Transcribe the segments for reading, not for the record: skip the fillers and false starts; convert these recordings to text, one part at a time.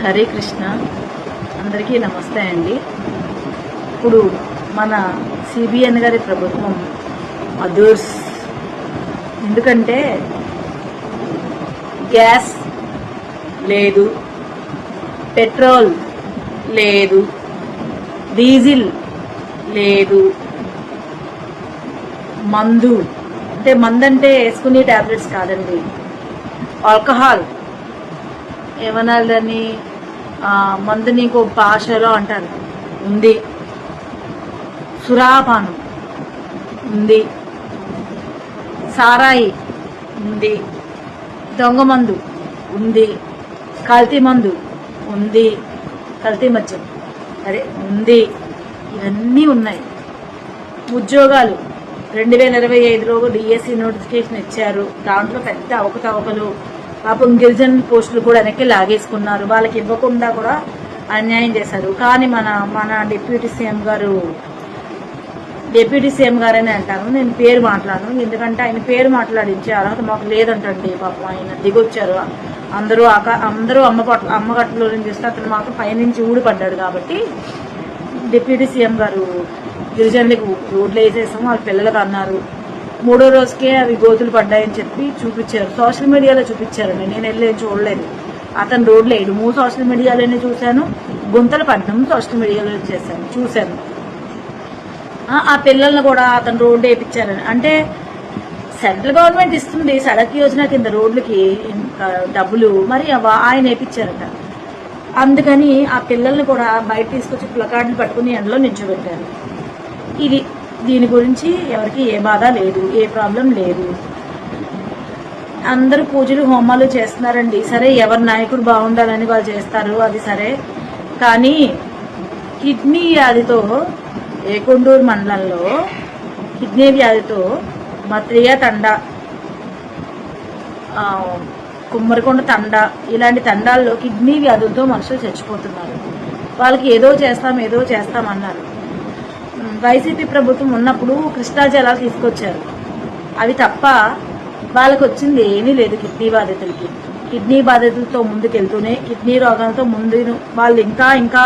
హరే కృష్ణ. అందరికీ నమస్తే అండి. ఇప్పుడు మన సిబిఎన్ గారి ప్రభుత్వం అదర్స్, ఎందుకంటే గ్యాస్ లేదు, పెట్రోల్ లేదు, డీజిల్ లేదు, మందు అంటే వేసుకునే టాబ్లెట్స్ కాదండి, ఆల్కహాల్ ఏమనాలని మందుని ఇంకో భాషలో అంటారు ఉంది, సురాపానం ఉంది, సారాయి ఉంది, దొంగ మందు ఉంది, కల్తీ మందు ఉంది, కల్తీ మద్యం ఉంది, ఇవన్నీ ఉన్నాయి. ఉద్యోగాలు 2025లో డిఎస్సి నోటిఫికేషన్ ఇచ్చారు. దాంట్లో పెద్ద అవకతవకలు, పాపం గిరిజన పోస్టులు కూడా వెనక్కి లాగేసుకున్నారు. వాళ్ళకి ఇవ్వకుండా కూడా అన్యాయం చేశారు. కానీ మన డిప్యూటీ సీఎం గారని అంటాను, నేను పేరు మాట్లాడను, ఎందుకంటే ఆయన పేరు మాట్లాడించే అర్హత మాకు లేదంటండి. పాపం ఆయన దిగొచ్చారు. అందరూ అమ్మగట్టులో నుంచి చేస్తే అతను మాకు పైనుంచి ఊడిపడ్డాడు. కాబట్టి డిప్యూటీ సీఎం గారు గిరిజనులకు రోడ్లు వేసేసాము, వాళ్ళ పిల్లలకు అన్నారు. 3వ రోజుకే అవి గోతులు పడ్డాయని చెప్పి చూపించారు, సోషల్ మీడియాలో చూపించారండి. నేను వెళ్ళి చూడలేదు. అతను రోడ్లు వేయడం సోషల్ మీడియాలోనే చూశాను, గుంతలు పడ్డం సోషల్ మీడియాలో చూశాను. ఆ పిల్లల్ని కూడా అతను రోడ్డు వేయించారని, అంటే సెంట్రల్ గవర్నమెంట్ ఇస్తుంది సడక్ యోజన కింద రోడ్లకి డబ్బులు, మరి ఆయన వేయించారట. అందుకని ఆ పిల్లల్ని కూడా బయట తీసుకొచ్చి ప్లకార్డులు పట్టుకుని ఎండలో నిల్చోబెట్టారు. దీని గురించి ఎవరికి ఏ బాధ లేదు, ఏ ప్రాబ్లం లేదు. అందరూ పూజలు హోమాలు చేస్తున్నారండి. సరే, ఎవరి నాయకుడు బాగుండాలని వాళ్ళు చేస్తారు, అది సరే. కానీ కిడ్నీ వ్యాధితో ఏకొండూరు మండలంలో కిడ్నీ వ్యాధితో మత్రియ తండ, కుమ్మరికొండ తండ, ఇలాంటి తండాల్లో కిడ్నీ వ్యాధులతో మనుషులు చచ్చిపోతున్నారు. వాళ్ళకి ఏదో చేస్తామన్నారు. వైసీపీ ప్రభుత్వం ఉన్నప్పుడు కృష్ణా జలాలు తీసుకొచ్చారు, అవి తప్ప వాళ్ళకి వచ్చింది ఏమీ లేదు. కిడ్నీ బాధితులతో ముందుకెళ్తూనే కిడ్నీ రోగాలతో వాళ్ళు ఇంకా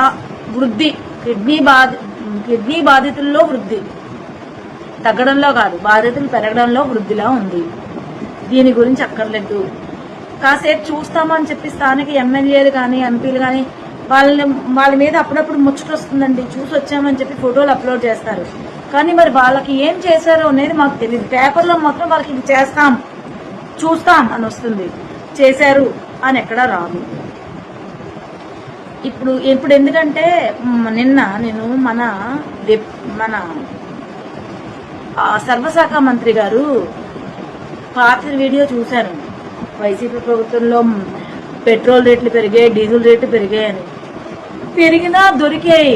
వృద్ధి, కిడ్నీ బాధితుల్లో వృద్ధి తగ్గడంలో కాదు, బాధితులు పెరగడంలో వృద్ధిలా ఉంది. దీని గురించి అక్కర్లేదు. కాసేపు చూస్తామని చెప్పి స్థానిక ఎమ్మెల్యేలు కానీ ఎంపీలు కానీ వాళ్ళ మీద అప్పుడప్పుడు ముచ్చట వస్తుందండి. చూసి వచ్చామని చెప్పి ఫోటోలు అప్లోడ్ చేస్తారు. కానీ మరి వాళ్ళకి ఏం చేశారో అనేది మాకు తెలియదు. పేపర్లో మాత్రం వాళ్ళకి ఇది చూస్తాం అని వస్తుంది, చేశారు అని ఎక్కడా రాదు. ఇప్పుడు ఎందుకంటే నిన్న నేను మన సర్వశాఖ మంత్రి గారు పాత వీడియో చూశాను. వైసీపీ ప్రభుత్వంలో పెట్రోల్ రేట్లు పెరిగాయి, డీజిల్ రేట్లు పెరిగాయని. పెరిగినా దొరికాయి,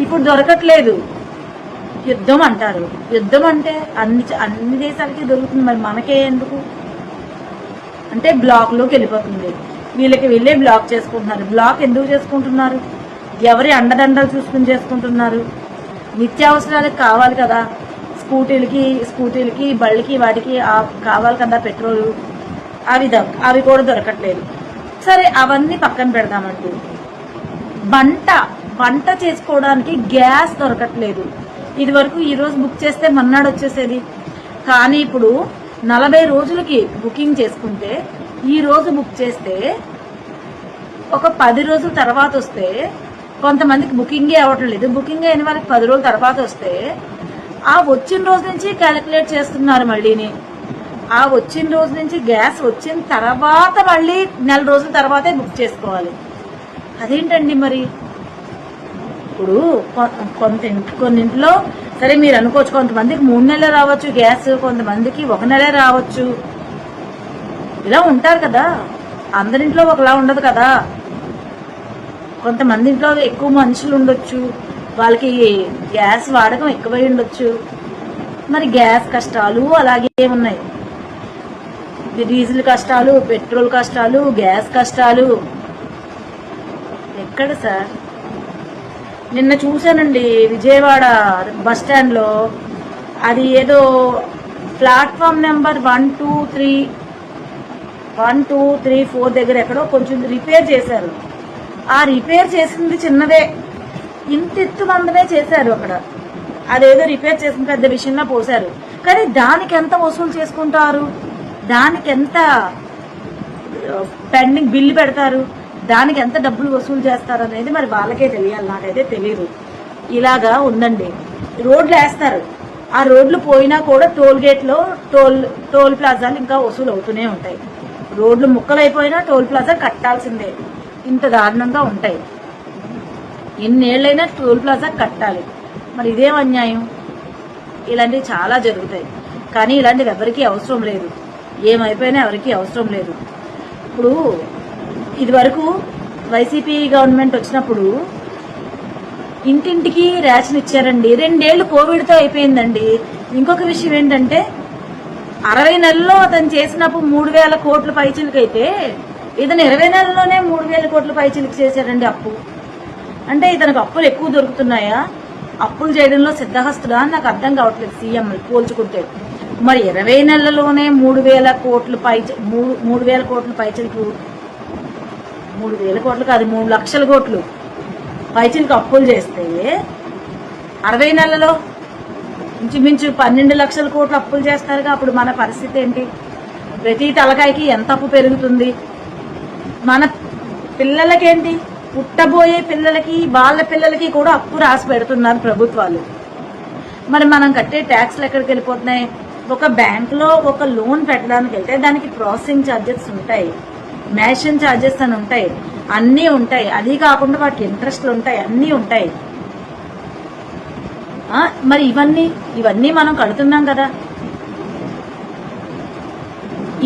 ఇప్పుడు దొరకట్లేదు. యుద్ధం అంటారు. యుద్ధం అంటే అన్ని దేశాలకి దొరుకుతుంది, మరి మనకే ఎందుకు అంటే బ్లాక్లోకి వెళ్ళిపోతుంది. వీళ్ళే బ్లాక్ చేసుకుంటున్నారు. బ్లాక్ ఎందుకు చేసుకుంటున్నారు? ఎవరి అండదండలు చూసుకుని చేసుకుంటున్నారు. నిత్యావసరాలకు కావాలి కదా, స్కూటీలకి బళ్ళకి వాటికి కావాలి కదా పెట్రోల్, అవి కూడా దొరకట్లేదు. సరే, అవన్నీ పక్కన పెడదామంటూ వంట చేసుకోవడానికి గ్యాస్ దొరకట్లేదు. ఇది వరకు ఈ రోజు బుక్ చేస్తే మన్నాడు వచ్చేసేది. కానీ ఇప్పుడు 40 రోజులకి బుకింగ్ చేసుకుంటే ఈ రోజు బుక్ చేస్తే ఒక 10 రోజుల తర్వాత వస్తే, కొంతమందికి బుకింగే అవ్వట్లేదు. బుకింగ్ అయిన వాళ్ళకి 10 రోజుల తర్వాత వస్తే ఆ వచ్చిన రోజు నుంచి క్యాలిక్యులేట్ చేస్తున్నారు. మళ్ళీని ఆ వచ్చిన రోజు నుంచి గ్యాస్ వచ్చిన తర్వాత మళ్ళీ 4 రోజుల తర్వాతే బుక్ చేసుకోవాలి. అదేంటండి మరి? ఇప్పుడు కొన్నింట్లో సరే మీరు అనుకోవచ్చు, కొంతమందికి 3 నెలలు రావచ్చు గ్యాస్, కొంతమందికి 1 నెలే రావచ్చు. ఇలా ఉంటారు కదా, అందరింట్లో ఒకలా ఉండదు కదా. కొంతమంది ఇంట్లో ఎక్కువ మనుషులు ఉండొచ్చు, వాళ్ళకి గ్యాస్ వాడకం ఎక్కువై ఉండొచ్చు. మరి గ్యాస్ కష్టాలు అలాగే ఉన్నాయి. డీజిల్ కష్టాలు, పెట్రోల్ కష్టాలు, గ్యాస్ కష్టాలు ఎక్కడ సార్? నిన్న చూశానండి విజయవాడ బస్ స్టాండ్లో, అది ఏదో ప్లాట్ఫామ్ నెంబర్ 1, 2, 3 1, 2, 3, 4 దగ్గర ఎక్కడో కొంచెం రిపేర్ చేశారు. ఆ రిపేర్ చేసింది చిన్నదే, ఇంత ఎత్తు మందమే చేశారు అక్కడ. అదేదో రిపేర్ చేసిన పెద్ద విషయంలో పోశారు. కానీ దానికి ఎంత వసూలు చేసుకుంటారు, దానికి ఎంత పెండింగ్ బిల్లు పెడతారు, దానికి ఎంత డబ్బులు వసూలు చేస్తారు అనేది మరి వాళ్ళకే తెలియాలి, నాకైతే తెలియదు. ఇలాగా ఉందండి. రోడ్లు వేస్తారు, ఆ రోడ్లు పోయినా కూడా టోల్ గేట్లో టోల్ ప్లాజాలు ఇంకా వసూలు అవుతూనే ఉంటాయి. రోడ్లు ముక్కలైపోయినా టోల్ ప్లాజా కట్టాల్సిందే. ఇంత దారుణంగా ఉంటాయి. ఎన్నేళ్లైనా టోల్ ప్లాజా కట్టాలి. మరి ఇదేం అన్యాయం? ఇలాంటివి చాలా జరుగుతాయి. కానీ ఇలాంటివి ఎవరికీ అవసరం లేదు. ఏమైపోయినా ఎవరికీ అవసరం లేదు. ఇప్పుడు ఇదివరకు వైసీపీ గవర్నమెంట్ వచ్చినప్పుడు ఇంటింటికి రేషన్ ఇచ్చారండి. 2 ఏళ్లు కోవిడ్తో అయిపోయిందండి. ఇంకొక విషయం ఏంటంటే 60 నెలల్లో అతను చేసినప్పుడు 3,000 కోట్ల పైచిలకైతే ఇతను 20 నెలల్లోనే 3,000 కోట్ల పైచిలకి చేశాడండి అప్పు. అంటే ఇతనికి అప్పులు ఎక్కువ దొరుకుతున్నాయా, అప్పులు చేయడంలో సిద్ధహస్తుడా అని నాకు అర్థం కావట్లేదు. సీఎం పోల్చుకుంటే మరి 20 నెలల్లోనే 3,000 కోట్ల 3,000 కోట్ల పైచిలకు, 3,000 కోట్లు కాదు 3 లక్షల కోట్లు పైచిలకు అప్పులు చేస్తే 60 నెలలలో ఇంచుమించు 12 లక్షల కోట్లు అప్పులు చేస్తారుగా. అప్పుడు మన పరిస్థితి ఏంటి? ప్రతి తలకాయకి ఎంత అప్పు పెరుగుతుంది? మన పిల్లలకేంటి, పుట్టబోయే పిల్లలకి వాళ్ళ పిల్లలకి కూడా అప్పు రాసి పెడుతున్నారు ప్రభుత్వాలు. మరి మనం కట్టే ట్యాక్స్లు ఎక్కడికి వెళ్ళిపోతున్నాయి? ఒక బ్యాంకులో ఒక లోన్ పెట్టడానికి వెళ్తే దానికి ప్రాసెసింగ్ ఛార్జెస్ ఉంటాయి, మ్యాషన్ ఛార్జెస్ అని ఉంటాయి, అన్నీ ఉంటాయి. అది కాకుండా వాటికి ఇంట్రెస్ట్లు ఉంటాయి, అన్నీ ఉంటాయి. మరి ఇవన్నీ మనం కడుతున్నాం కదా.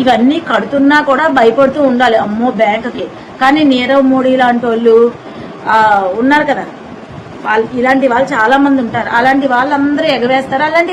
ఇవన్నీ కడుతున్నా కూడా భయపడుతూ ఉండాలి, అమ్మో బ్యాంకుకి. కానీ నీరవ్ మోడీ లాంటి వాళ్ళు ఉన్నారు కదా, ఇలాంటి వాళ్ళు చాలా మంది ఉంటారు. అలాంటి వాళ్ళందరూ ఎగవేస్తారు. అలాంటి